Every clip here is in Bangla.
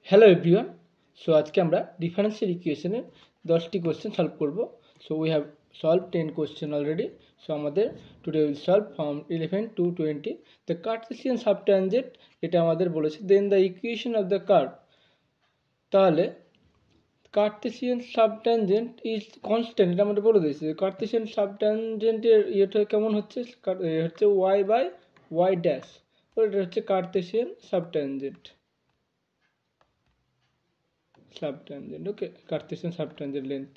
Hello everyone. সো আজকে আমরা ডিফারেন্সিয়াল ইকুয়েশনের 10টি কোশ্চেন সলভ করব। So we have solve 10 question already. So আমাদের today will solve from 11 to 20 the cartesian subtangent, এটা আমাদের বলেছে। Then the equation of the curve. তাহলে কার্টেসিয়ান সাবট্যানজেন্ট ইজ কনস্ট্যান্ট, এটা আমাদের বলে দিয়েছে। কার্টেসিয়ান সাবট্যানজেন্টের ইয়েটা কেমন হচ্ছে, হচ্ছে ওয়াই বাই ওয়াই ড্যাশ। এটা হচ্ছে Cartesian subtangent. Okay, Cartesian subtangent length.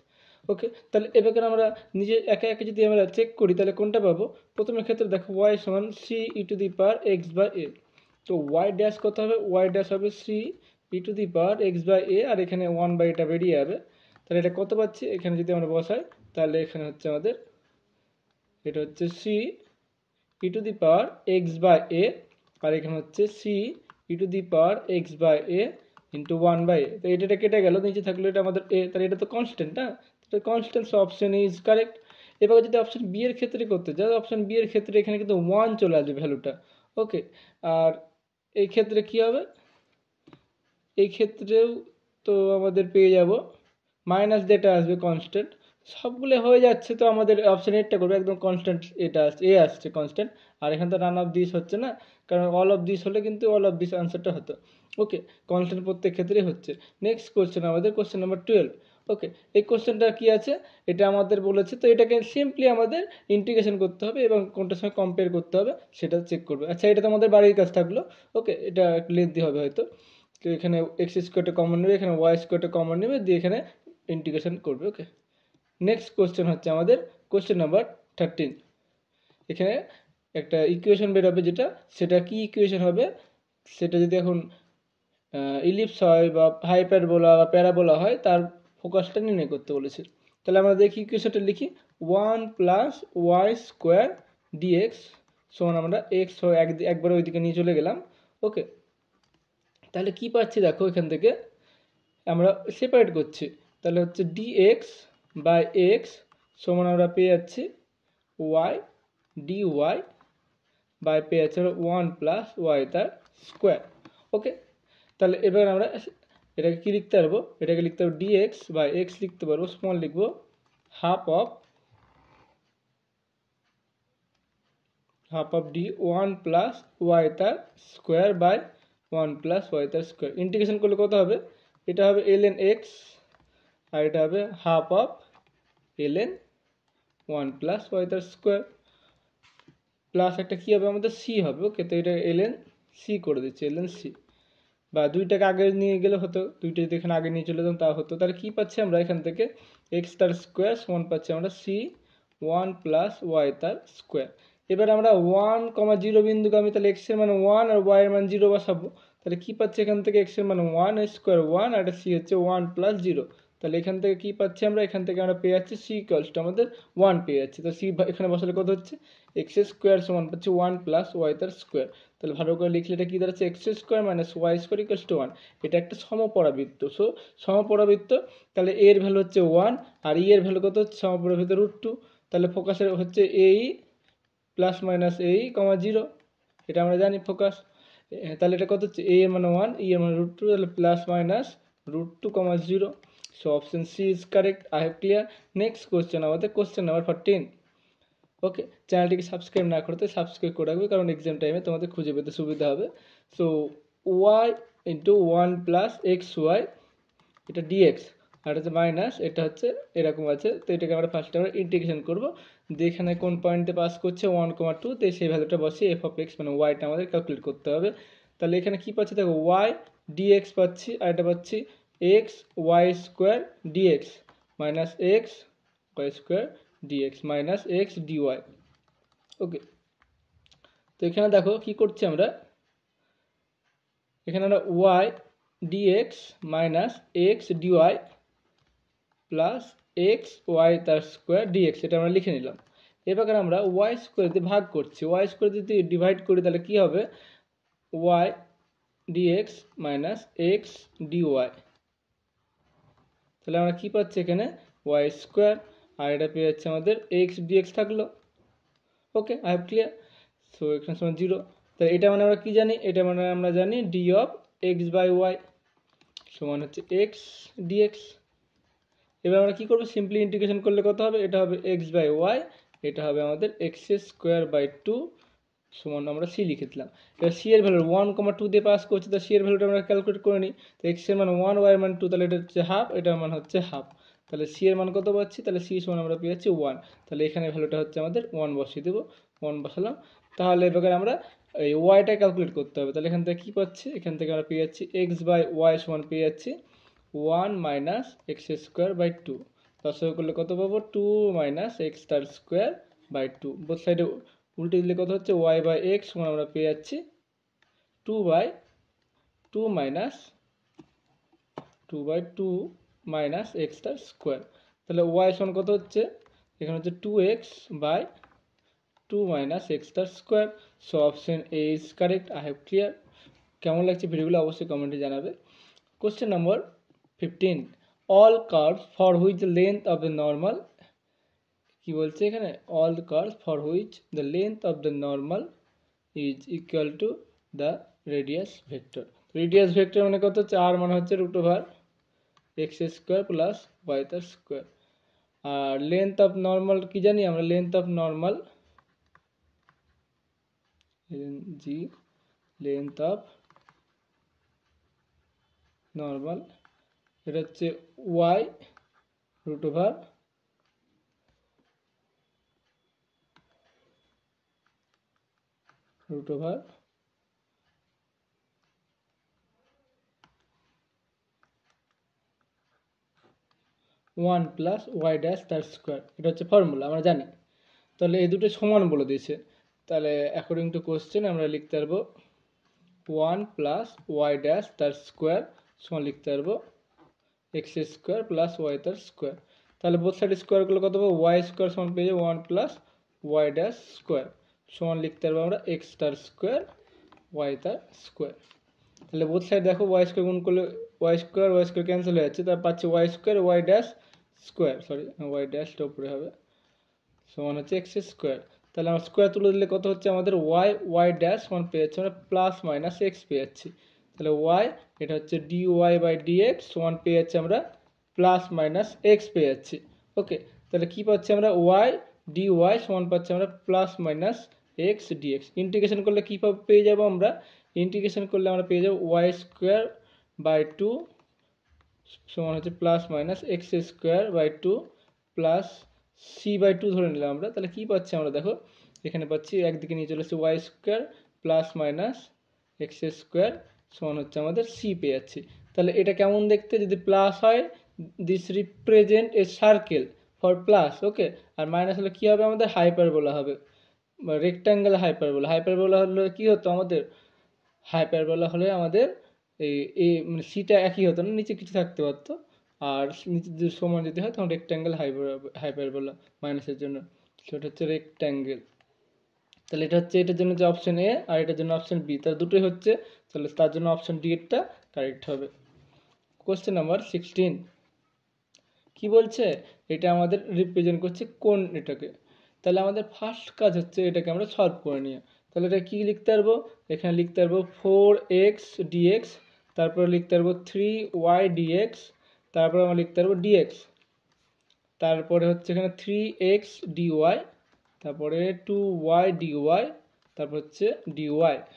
Okay, তাহলে এবার আমরা নিজে একে একে যদি আমরা চেক করি তাহলে কোনটা পাবো। প্রথমের ক্ষেত্রে দেখো ওয়াই সমান C E to the power X by A. তো ওয়াই ড্যাশ কত হবে, ওয়াই ড্যাশ হবে C E to the power X by A, আর এখানে ওয়ান বাই এটা বেরিয়ে যাবে। তাহলে এটা কত পাচ্ছি, এখানে যদি আমরা বসাই তাহলে এখানে হচ্ছে আমাদের এটা হচ্ছে C E to the power X by A, আর এখানে হচ্ছে C E to the power X by A into one by A. তো এটা কেটে গেল, নিচে থাকলো এটা আমাদের এ, তাহলে এটা তো কনস্ট্যান্ট না, তো constant, so option is correct. এবার যদি অপশন বি এর ক্ষেত্রে করতে যাও, অপশন বি এর ক্ষেত্রে এখানে কিন্তু ওয়ান চলে আসবে ভ্যালুটা। ওকে, আর এই ক্ষেত্রে কি হবে, এই ক্ষেত্রেও তো আমাদের পেয়ে যাব মাইনাস যেটা আসবে কনস্ট্যান্ট। সবগুলো হয়ে যাচ্ছে, তো আমাদের অপশন এরটা করবে একদম কনস্ট্যান্ট, এটা আসছে এ আসছে কনস্ট্যান্ট। আর এখানে তো রান অফ দিস হচ্ছে না, কারণ অল অফ দিস হলে কিন্তু অল অফ দিস আনসারটা হতো। ওকে, কনস্ট্যান্ট প্রত্যেক ক্ষেত্রেই হচ্ছে। নেক্সট কোশ্চেন আমাদের কোশ্চেন নাম্বার 12। ওকে, এই কোশ্চেনটা কি আছে, এটা আমাদের বলেছে, তো এটাকে সিম্পলি আমাদের ইন্টিগ্রেশন করতে হবে এবং কোনটার সঙ্গে কম্পেয়ার করতে হবে সেটা চেক করবে। আচ্ছা, এটা তো আমাদের বাড়ির কাজ থাকলো। ওকে, এটা লেন্থি হবে হয়তো। তো এখানে এক্স স্কোয়ারটা কমন নেবে, এখানে ওয়াই স্কোয়ারটা কমন নেবে, দিয়ে এখানে ইন্টিগ্রেশন করবে। ওকে, নেক্সট কোশ্চেন হচ্ছে আমাদের কোশ্চেন নাম্বার 13। এখানে একটা ইকুয়েশন বেরোবে, যেটা সেটা কি ইকুয়েশন হবে, সেটা যদি এখন ইলিপস হয় বা হাইপারবোলা বা প্যারাবোলা হয়, তার ফোকাসটা নির্ণয় করতে বলেছে। তাহলে আমরা দেখি ইকুয়েশনটা লিখি, 1 প্লাস ওয়াই স্কোয়ার ডিএক্স সমান আমরা এক্স একবারে ওইদিকে নিয়ে চলে গেলাম। ওকে, তাহলে কি পাচ্ছি দেখো, এখান থেকে আমরা সেপারেট করছি, তাহলে হচ্ছে ডিএক্স বাই এক্স সমান আমরা পেয়ে যাচ্ছি ওয়াই ডি ওয়াই বাই পেয়ে যাচ্ছে ওয়ান প্লাস ওয়াই তার স্কোয়ার। ওকে, তাহলে এবার আমরা এটাকে কি লিখতে পারবো, এটাকে লিখতে পারবো ডিএক্স বাই এক্স লিখতে পারবো, স্মল লিখবো half of D one plus Y তার square by one plus Y তার স্কোয়ার। ইন্টিগ্রেশন করলে কত হবে, এটা হবে এল এন এক্স, আর এটা হবে half of L N one plus Y তার স্কোয়ার, প্লাস একটা কী হবে আমাদের সি হবে। ওকে, তো এটা এল এন সি করে দিচ্ছে, এল এন সি, বা দুইটাকে আগে নিয়ে গেলে হতো, দুইটা যদি এখানে আগে নিয়ে চলে যেতাম তা হতো। তাহলে কী পাচ্ছি আমরা এখান থেকে, এক্স তার স্কোয়ার সমান পাচ্ছি আমরা সি ওয়ান প্লাস ওয়াই তার স্কোয়ার। এবার আমরা 1,0 বিন্দুকে আমি তাহলে এক্সের মান 1 আর ওয়াই এর মান 0 বসাবো। তাহলে কী পাচ্ছি এখান থেকে, এক্সের মান 1 স্কোয়ার 1, আর এটা সি হচ্ছে 1 প্লাস 0। তাহলে এখান থেকে কী পাচ্ছি আমরা, এখান থেকে আমরা পেয়ে যাচ্ছি সি ইকুয়ালসটা আমাদের 1 পেয়ে যাচ্ছি। তো সি এখানে বসালে কত হচ্ছে, এক্স স্কোয়ার সমান পাচ্ছি 1 প্লাস ওয়াই তার স্কোয়ার। তাহলে ভালো করে লিখলে এটা কী দাঁড়াচ্ছে, X square minus Y square equals to 1। এটা একটা সমপরাবৃত্ত, সো সমপরাবৃত্ত, তাহলে এর ভ্যালু হচ্ছে 1 আর ই এর ভ্যালু কত হচ্ছে, সমপরাবৃত্ত √2। তাহলে ফোকাসের হচ্ছে এই প্লাস মাইনাস এই কমা 0, এটা আমরা জানি ফোকাস। তাহলে এটা কত হচ্ছে, এ এর মানে 1, ই এর মানে √2, তাহলে plus minus √2, 0। So option C is correct. I have clear. Next question আমাদের কোশ্চেন নাম্বার 14। ওকে, চ্যানেলটিকে সাবস্ক্রাইব না করতে সাবস্ক্রাইব করে রাখবে, কারণ এক্সাম টাইমে তোমাদের খুঁজে পেতে সুবিধা হবে। So Y into 1 plus X Y, এটা ডিএক্স, আর হচ্ছে মাইনাস এটা হচ্ছে এরকম আছে। তো এটাকে আমরা ফার্স্টে আমরা ইন্টিগ্রেশন করবো, দিয়ে এখানে কোন পয়েন্টে পাস করছে 1,2, তো সেই ভ্যালুটা বসিয়ে এফ অফ এক্স মানে ওয়াইটা আমাদের ক্যালকুলেট করতে হবে। তাহলে এখানে কি পাচ্ছি দেখো, ওয়াই ডিএক্স পাচ্ছি, আর এটা পাচ্ছি X Y square DX minus X Y square DX minus X DY. Okay, তো এখানে দেখো কি করছি আমরা, এখানে আমরা Y DX minus X DY plus X Y তার স্কোয়ার ডিএক্স, এটা আমরা লিখে নিলাম। এবার আমরা ওয়াই স্কোয়ার দিয়ে ভাগ করছি, ওয়াই স্কোয়ার যদি ডিভাইড করি তাহলে কি হবে, Y DX minus X DY. তাহলে আমরা কি পাচ্ছি এখানে, ওয়াই স্কোয়ার, আর এটা পেয়ে যাচ্ছে আমাদের এক্স ডিএক্স থাকলো। ওকে, আই হ্যাভ ক্লিয়ার। সো এখানে সমান 0। তাহলে এটা মানে আমরা কি জানি, এটা মানে আমরা জানি D of X by Y. সমান হচ্ছে এক্স ডিএক্স। এবার আমরা কী করবো, সিম্পলি ইন্টিগ্রেশন করলে কত হবে, এটা হবে এক্স বাই ওয়াই, এটা হবে আমাদের এক্স স্কোয়ার বাই টু সমান আমরা সি লিখে দিলাম। এবার সি এর ভ্যালু 1,2 দিয়ে পাস করছি, তো সি এর ভ্যালুটা আমরা ক্যালকুলেট করে নিই। তো এক্স এর মান 1, ওয়াই এর মান 2, তাহলে এটা হচ্ছে হাফ, এটার মান হচ্ছে হাফ। তাহলে সি এর মান কত পাচ্ছি, তাহলে সি সমান আমরা পেয়ে যাচ্ছি 1। তাহলে এখানে ভ্যালুটা হচ্ছে আমাদের 1 বসিয়ে দেবো, 1 বসালাম। তাহলে এবার আমরা এই ওয়াইটা ক্যালকুলেট করতে হবে। তাহলে এখান থেকে কী পাচ্ছি, এখান থেকে আমরা পেয়ে যাচ্ছি এক্স বাই ওয়াই সমান পেয়ে যাচ্ছি 1 minus X square by two. দশমিক করলে কত পাবো, 2 মাইনাস এক্স তার স্কোয়ার বাই টু। বোথ সাইডে উল্টে দিলে কত হচ্ছে, ওয়াই বাই এক্স সমান আমরা পেয়ে যাচ্ছি 2 মাইনাস এক্স তার স্কোয়ার। তাহলে ওয়াই সমান কত হচ্ছে, এখানে হচ্ছে 2x বাই 2 মাইনাস এক্স তার square. So option A is correct. I have clear. কেমন লাগছে ভিডিওগুলো অবশ্যই কমেন্টে জানাবে। Question number 15, all curves for which the length of the normal, কি বলছে এখানে, all curves for which the length of the normal is equal to the radius vector. radius vector মানে কত হচ্ছে, r মানে হচ্ছে root over X square plus Y তার স্কোয়ার। আর লেন্থ অফ নর্মাল কি জানি আমরা, লেন্থ অফ নর্মাল জি, লেন্থ অফ নর্মাল এটা হচ্ছে Y root over one plus Y dash তার স্কোয়ার, এটা হচ্ছে ফর্মুলা আমরা জানি। তাহলে এই দুটো সমান বলে দিয়েছে, তাহলে অ্যাকর্ডিং টু কোশ্চেন আমরা লিখতে পারবো 1 প্লাস ওয়াই ড্যাশ তার স্কোয়ার সমান লিখতে পারবো এক্স স্কোয়ার প্লাস ওয়াই তার স্কোয়ার। তাহলে বোথ সাইড স্কোয়ারগুলো কত পাবো, ওয়াই স্কোয়ার সমান পেয়ে যাবো 1 প্লাস ওয়াই ড্যাশ স্কোয়ার সমান লিখতে পারবো আমরা এক্স তার স্কোয়ার ওয়াই তার স্কোয়ার। তাহলে বোথ সাইড দেখো ওয়াই স্কোয়ার গুণ করলে ওয়াই স্কোয়ার ক্যান্সেল হয়ে যাচ্ছে, তার পাচ্ছি Y square Y dash square, sorry Y ড্যাশটা উপরে হবে, সমান হচ্ছে এক্স স্কোয়ার। তাহলে আমরা স্কোয়ার তুলে দিলে কত হচ্ছে আমাদের ওয়াই ড্যাশ সমান পেয়ে যাচ্ছি আমরা প্লাস মাইনাস এক্স পেয়ে যাচ্ছি। তাহলে ওয়াই এটা হচ্ছে D Y by D X সমান পেয়ে যাচ্ছি আমরা প্লাস মাইনাস এক্স পেয়ে যাচ্ছি। ওকে, তাহলে কী পাচ্ছি আমরা, ওয়াই ডি ওয়াই সমান পাচ্ছি আমরা plus minus X DX. Integration করলে কী পেয়ে যাবো আমরা, ইন্টিগ্রেশন করলে আমরা পেয়ে যাবো ওয়াই স্কোয়ার বাই টু সমান হচ্ছে plus minus X square by two plus C by two ধরে নিলাম আমরা। তাহলে কী পাচ্ছি আমরা, দেখো এখানে পাচ্ছি একদিকে নিয়ে চলে আসছে Y square plus minus X square সমান হচ্ছে আমাদের সি পেয়ে যাচ্ছি। তাহলে এটা কেমন দেখতে, যদি প্লাস হয় this represent a circle for plus, okay, আর মাইনাস হলে কী হবে আমাদের, হাইপারবোলা হবে বা রেক্ট্যাঙ্গেল হাইপারবোলা হলে কী হতো আমাদের, হাইপারবোলা হলে আমাদের এই মানে সিটা একই হতো না, নিচে কিছু থাকতে পারতো, আর নিচে যদি সমান যদি হয় তখন রেক্ট্যাঙ্গেল হাইপারবোলা মাইনাসের জন্য, সেটা হচ্ছে রেক্ট্যাঙ্গেল। তাহলে এটা হচ্ছে এটার জন্য যে অপশন এ আর এটার জন্য অপশন বি, তার দুটোই হচ্ছে, তাহলে তার জন্য অপশন ডি এরটা কারেক্ট হবে। কোশ্চেন নাম্বার 16, কি বলছে, এটা আমাদের রিপ্রেজেন্ট করছে কোন এটাকে। তাহলে আমাদের ফার্স্ট কাজ হচ্ছে এটাকে আমরা সলভ করে নিয়ে, তাহলে এটা কী লিখতে পারবো, এখানে লিখতে পারবো 4x dx, তারপরে লিখতে পারবো 3y dx, তারপরে আমরা লিখতে পারবো dx, তারপরে হচ্ছে এখানে 3x dy, তারপরে 2y dy, তারপর হচ্ছে dy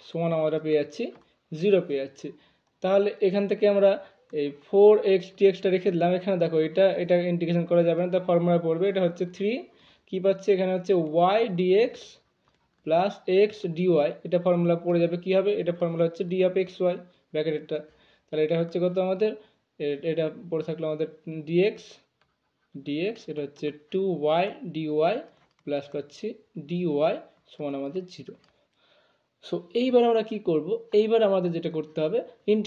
সমান আমরা পেয়ে যাচ্ছি 0 পেয়ে যাচ্ছি। তাহলে এখান থেকে আমরা এই 4x dxটা রেখে দিলাম, এখানে দেখো এটা ইন্টিগ্রেশন করা যাবে না, তার ফর্মুলা পড়বে, এটা হচ্ছে 3 কী পাচ্ছি এখানে হচ্ছে y dx plus X DY, এটা ফর্মুলা পড়ে যাবে, কী হবে, এটা ফর্মুলা হচ্ছে ডি অফ এক্স ওয়াই ব্র্যাকেটেরটা। তাহলে এটা হচ্ছে কত আমাদের, এটা পড়ে থাকলো আমাদের ডিএক্স, এটা হচ্ছে 2y ডিওয়াই প্লাস পাচ্ছি ডিওয়াই সমান আমাদের 0। সো এইবার আমরা কি করব, এইবার আমাদের যেটা করতে হবে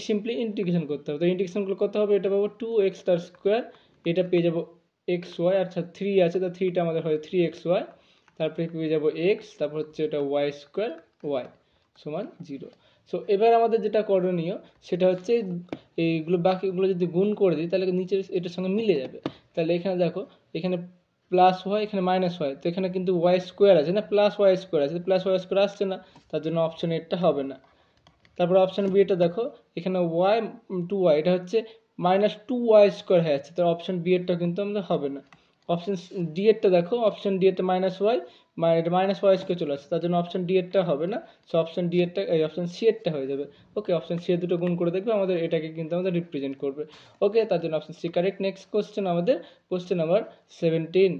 সিম্পলি ইন্টিগ্রেশন করতে হবে। তো ইন্টিগ্রেশন কত হবে, এটা পাবো 2x তার স্কোয়ার, এটা পেয়ে যাবো এক্স ওয়াই, আচ্ছা 3 আছে, তো 3টা আমাদের হয় 3xy, তারপরে পেয়ে যাবো এক্স, তারপর হচ্ছে এটা ওয়াই স্কোয়ার ওয়াই সমান 0। সো এবার আমাদের যেটা করণীয় সেটা হচ্ছে এইগুলো বাকিগুলো যদি গুণ করে দিই তাহলে নিচের এটার সঙ্গে মিলে যাবে। তাহলে এখানে দেখো এখানে প্লাস হয় এখানে মাইনাস হয়, তো এখানে কিন্তু ওয়াই স্কোয়ার আছে না, প্লাস ওয়াই স্কোয়ার আছে, প্লাস ওয়াই স্কোয়ার আসছে না, তার জন্য অপশন এটা হবে না। তারপর অপশন বি এটা দেখো এখানে ওয়াই 2y, এটা হচ্ছে -2y² হয়ে যাচ্ছে, তো অপশন বি এরটা কিন্তু আমাদের হবে না। অপশন ডি এরটা দেখো, অপশন ডি এরটা -y, এটা -y² চলে আসছে, তার জন্য অপশন ডি এরটা হবে না। সো অপশন ডি এরটা, এই অপশন সি এরটা হয়ে যাবে। ওকে, অপশন সি এর দুটো গুণ করে দেখবে আমাদের এটাকে কিন্তু আমাদের রিপ্রেজেন্ট করবে। ওকে, তার জন্য option C correct. Next question আমাদের কোশ্চেন নাম্বার 17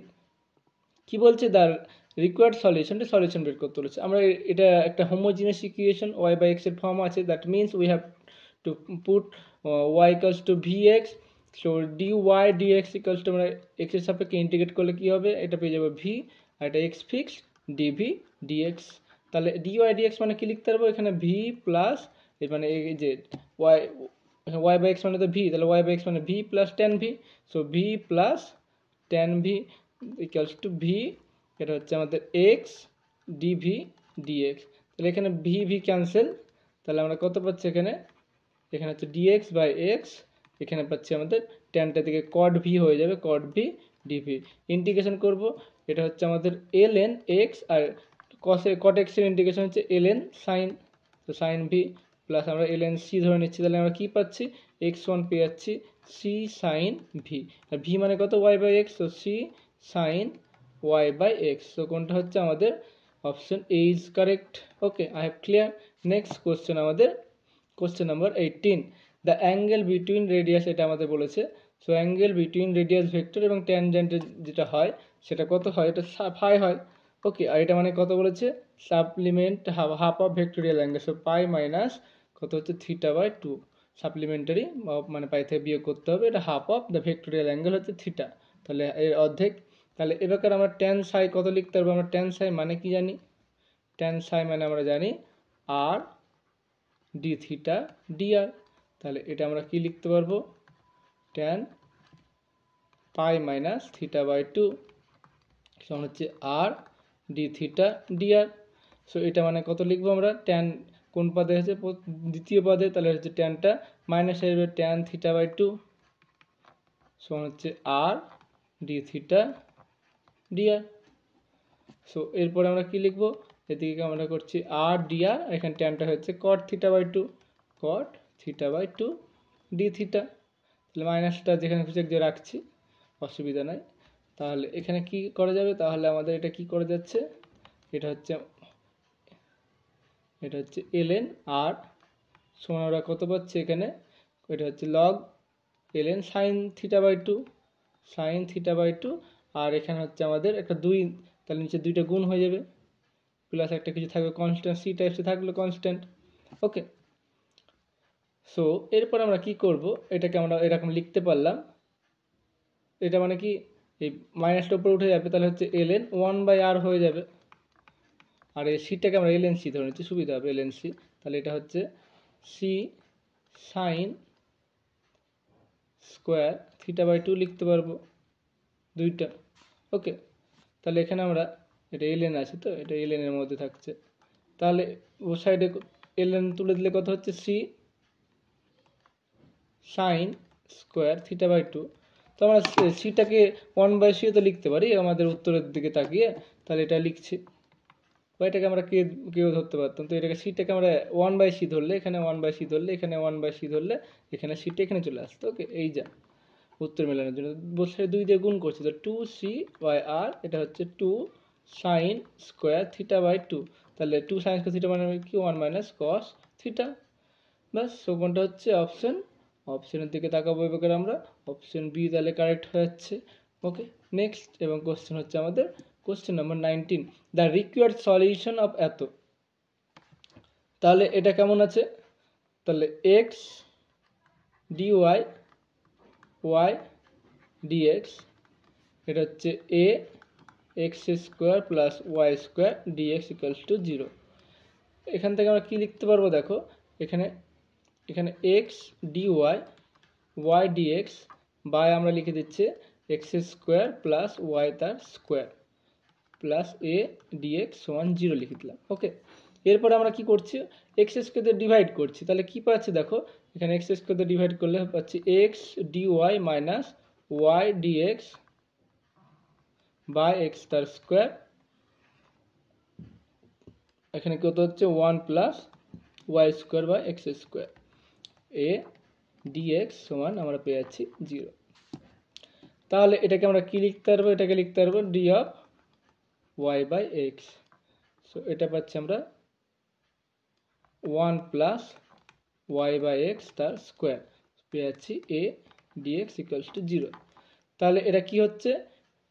কি বলছে, দ্য রিকোয়ার্ড সলিউশন বের করতে বলেছে। আমরা এটা একটা homogeneous equation y by x এর ফর্ম আছে, that means we have to put y equals to vx, so dy dx equals to, আমরা x এর সাপেক্ষে ইন্টিগ্রেট করলে কি হবে, এটা পেয়ে যাবো v, আর এটা x ফিক্স dv dx। তাহলে dy dx মানে কি লিখতে পারবো, এখানে v প্লাস মানে এই যে y বাই x মানে তো v, তাহলে y বাই x মানে v plus tan v, so v plus tan v equals to v, এটা হচ্ছে আমাদের x dv dx। তাহলে এখানে v v ক্যান্সেল, তাহলে আমরা কত পাচ্ছি এখানে, এখানে হচ্ছে dx বাই x, এখানে পাচ্ছি আমাদের ট্যানটা থেকে cot v হয়ে যাবে, cot v dv। ইন্টিগ্রেশন করব, এটা হচ্ছে আমাদের ln x, আর cot x এর ইন্টিগ্রেশন হচ্ছে ln sin, তো sin v প্লাস আমরা ln c ধরে নিচ্ছি, তাহলে আমরা কি পাচ্ছি, x1 পেয়ে যাচ্ছি c sin v, আর v মানে কত y বাই x, তো c sin y by x। So কোনটা হচ্ছে আমাদের option A is correct. Okay, I have clear. Next question আমাদের question number 18, the angle between radius, এটা আমাদের বলেছে। So angle between radius vector এবং ট্যানজেন্টের যেটা হয় সেটা কত হয়, এটা ফাই হয়। ওকে, আর এটা মানে কত বলেছে, supplement half of vectorial angle, so pi minus কত হচ্ছে থিটা বাই 2, সাপ্লিমেন্টারি মানে পাই থেকে বিয়োগ করতে হবে, এটা হাফ অফ দ্য ভেক্টোরিয়াল অ্যাঙ্গেল হচ্ছে থিটা, তাহলে এর অর্ধেক। তাহলে এবার আমরা ট্যান সাই কত লিখতে পারবো, আমরা ট্যান সাই মানে কি জানি, ট্যান সাই মানে আমরা জানি আর ডি থিটা ডিআর, তাহলে এটা আমরা কি লিখতে পারবো, tan pi minus theta by 2 সমান হচ্ছে আর ডি থিটা ডিআর। সো এটা মানে কত লিখবো আমরা, ট্যান কোন পদে হচ্ছে, দ্বিতীয় পদে, তাহলে হচ্ছে ট্যানটা মাইনাস আসবে ট্যান থিটা বাই 2 সমান হচ্ছে আর ডি থিটা ডিআর। সো এরপরে আমরা কি লিখবো, এদিকে আমরা করছি আর ডিআর, এখানে ট্যানটা হচ্ছে cot theta by 2, cot theta by 2 D theta, তাহলে মাইনাসটা যেখানে খুশি যে রাখছি, অসুবিধা নাই। তাহলে এখানে কি করা যাবে, তাহলে আমাদের এটা কি করে যাচ্ছে, এটা হচ্ছে ln আর সমান আমরা কত পাচ্ছি এখানে, এটা হচ্ছে log ln sine theta by 2, sine theta by 2, আর এখানে হচ্ছে আমাদের একটা 2, তাহলে নিচে দুইটা গুণ হয়ে যাবে, প্লাস একটা কিছু থাকবে কনস্ট্যান্ট, সি টাইপসে থাকলো কনস্ট্যান্ট। ওকে, সো এরপর আমরা কি করব, এটাকে আমরা এরকম লিখতে পারলাম, এটা মানে কি এই মাইনাসটা উপরে উঠে যাবে, তাহলে হচ্ছে ln 1/r হয়ে যাবে, আর এই সিটাকে আমরা ln c ধরে নিচ্ছি, সুবিধা হবে ln c, তাহলে এটা হচ্ছে c sine square theta by 2 লিখতে পারবো দুইটা। ওকে, তাহলে এখানে আমরা এটা ln আছে, তো এটা ln এর মধ্যে থাকছে, তাহলে ও সাইডে ln তুলে দিলে কত হচ্ছে c sine square theta by 2, তো আমরা সিটাকে 1/c তো লিখতে পারি আমাদের উত্তরের দিকে তাকিয়ে, তাহলে এটা লিখছি, বা এটাকে আমরা কেউ ধরতে পারতাম, তো এটাকে সিটাকে আমরা 1/c ধরলে, এখানে 1/c ধরলে, এখানে 1/c ধরলে, এখানে সিটা এখানে চলে আসতো। ওকে, এই যা উত্তর মেলানোর জন্য বসে 2 দিয়ে গুণ করছি, তো 2c/r, এটা হচ্ছে 2 সাইন স্কোয়ার থিটা বাই 2, তাহলে 2 সাইন স্কোয়ার থিটা মানে কি 1 মাইনাস কস থিটা, বাস। সো কোনটা হচ্ছে অপশন, অপশনের দিকে তাকাবো এবার আমরা, অপশন বি তাহলে কারেক্ট হয়ে যাচ্ছে। ওকে, নেক্সট এবং কোশ্চেন হচ্ছে আমাদের question number 19, the required solution of এত, তাহলে এটা কেমন আছে, তাহলে এক্স ডিওয়াই ওয়াই ডিএক্স, এটা হচ্ছে A X square plus Y square DX equals to 0। এখান থেকে আমরা কি লিখতে পারবো, দেখো এখানে এখানে X DY Y DX by আমরা লিখে দিচ্ছি এক্স স্কোয়ার প্লাস ওয়াই তার স্কোয়ার প্লাস এ ডিএক্স সমান 0 লিখে দিলাম। ওকে, এরপরে আমরা কি করছি, এক্স স্কোয়ার ডিভাইড করছি, তাহলে কি পাচ্ছি দেখো, এখানে এক্স স্কোয়ার ডিভাইড করলে পাচ্ছি X DY minus Y DX by X তার স্কোয়ার, এখানে কত হচ্ছে 1 plus Y square by X square, A DX সমান আমরা পেয়ে যাচ্ছি 0। তাহলে এটাকে আমরা কি লিখতে পারবো, এটাকে লিখতে পারবো D of Y by X. So এটা পাচ্ছি আমরা 1 প্লাস ওয়াই বাই এক্স তার স্কোয়ার, পেয়ে যাচ্ছি এ ডিএক্স ইকুয়ালস টু 0। তাহলে এটা কি হচ্ছে,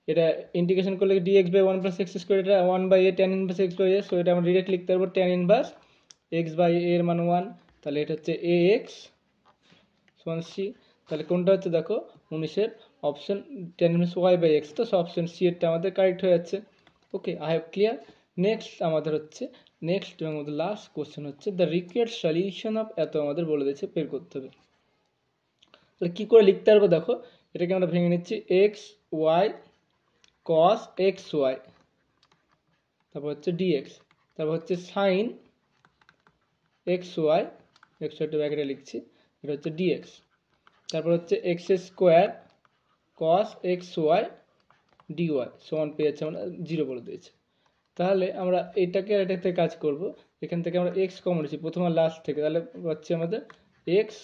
এটা ইন্টিগ্রেশন করলে DX by 1 plus X square, এটা 1 by A tan inverse X by A. So এটা আমরা ডিরেক্ট লিখতে পারবো tan inverse X by A এর মান 1। তাহলে এটা হচ্ছে এ এক্স সমান সি। তাহলে কোনটা হচ্ছে দেখো 19-এর option tan inverse Y by X, তো অপশন সি এরটা আমাদের কারেক্ট হয়ে যাচ্ছে। Okay, I have clear. Next আমাদের হচ্ছে নেক্সট এবং আমাদের লাস্ট কোশ্চেন হচ্ছে দ্য রিকোয়ার্ড সলিউশন অফ, এত আমাদের বলে দিয়েছে বের করতে হবে। তাহলে কী করে লিখতে পারবো দেখো, এটাকে আমরা ভেঙে নিচ্ছি X Y cos X Y, তারপর হচ্ছে ডিএক্স, তারপর হচ্ছে সাইন এক্স ওয়াই, এক্স ওয়াইটা ব্যাকেটে লিখছি, এটা হচ্ছে ডিএক্স, তারপর হচ্ছে X square cos X Y DY সমান পেয়ে যাচ্ছে আমরা 0 বলে দিয়েছে। তাহলে আমরা এটাকে আর এটাতে কাজ করব, এখান থেকে আমরা এক্স কমন নিচ্ছি প্রথম আর লাস্ট থেকে, তাহলে পাচ্ছি আমাদের X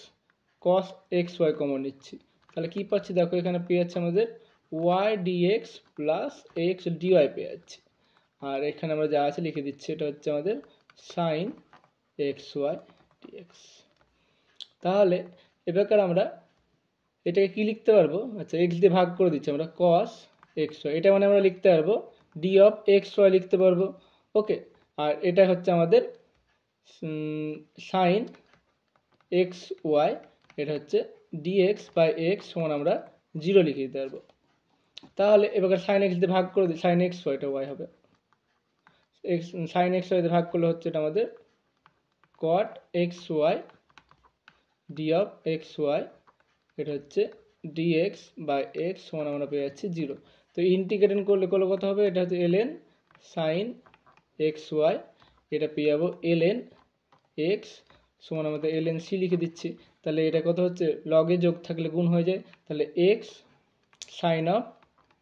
cos X Y common নিচ্ছি। তাহলে কী পাচ্ছি দেখো, এখানে পেয়ে যাচ্ছে আমাদের Y DX plus X DY পেয়ে যাচ্ছি। আর এখানে আমরা যা আছে লিখে দিচ্ছি, এটা হচ্ছে আমাদের সাইন এক্স ওয়াই ডিএক্স। তাহলে এবার আমরা এটাকে কি লিখতে পারবো, আচ্ছা এক্স দিয়ে ভাগ করে দিচ্ছি আমরা কস এক্স ওয়াই, এটা মানে আমরা লিখতে পারবো ডি অফ এক্স ওয়াই লিখতে পারবো। ওকে, আর এটা হচ্ছে আমাদের সাইন এক্স ওয়াই, এটা হচ্ছে ডিএক্স বাই এক্স সমান আমরা 0 লিখে দিতে পারবো। তাহলে এবার সাইন এক্স দিয়ে ভাগ করে দিই, সাইন এক্স ওয়াই, এটা ওয়াই হবে, এক্স সাইন এক্স ওয়াই দিয়ে ভাগ করলে হচ্ছে এটা আমাদের cot X Y D of X Y, এটা হচ্ছে ডিএক্স বাই এক্স সমান আমরা পেয়ে যাচ্ছি 0। তো ইন্টিগ্রেশন করলে কত হবে, এটা হচ্ছে এলএন সাইন এক্স ওয়াই, এটা পেয়ে যাবো এলএন এক্স সমান আমাদের এলএন সি লিখে দিচ্ছি। তাহলে এটা কত হচ্ছে, লগে যোগ থাকলে গুণ হয়ে যায়, তাহলে X sine of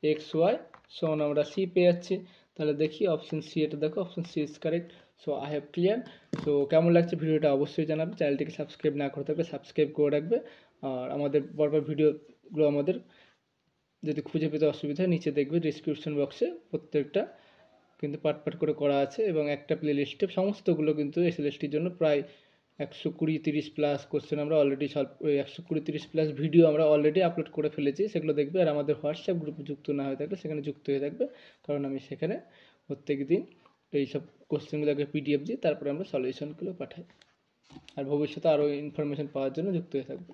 X Y সমান আমরা সি পেয়ে যাচ্ছি। তাহলে দেখি অপশন সি, এটা দেখো option C is correct. So I have clear. So কেমন লাগছে ভিডিওটা অবশ্যই জানাবে, চ্যানেলটিকে সাবস্ক্রাইব না করে থাকবে সাবস্ক্রাইব করে রাখবে। আর আমাদের পরপর ভিডিওগুলো আমাদের যদি খুঁজে পেতে অসুবিধা হয় নিচে দেখবে ডিসক্রিপশন বক্সে প্রত্যেকটা কিন্তু পার্ট করে করা আছে, এবং একটা প্লেলিস্টে সমস্তগুলো কিন্তু এসএলএসটির জন্য প্রায় 120-30 প্লাস কোশ্চেন আমরা অলরেডি 120-30 প্লাস ভিডিও আমরা অলরেডি আপলোড করে ফেলেছি, সেগুলো দেখবে। আর আমাদের হোয়াটসঅ্যাপ গ্রুপে যুক্ত না হয়ে থাকলে সেখানে যুক্ত হয়ে থাকবে, কারণ আমি সেখানে প্রত্যেক দিন এইসব কোশ্চেনগুলোকে পিডিএফ দিই, তারপরে আমরা সলিউশনগুলো পাঠাই। আর ভবিষ্যতে আরও ইনফরমেশন পাওয়ার জন্য যুক্ত হয়ে থাকবে।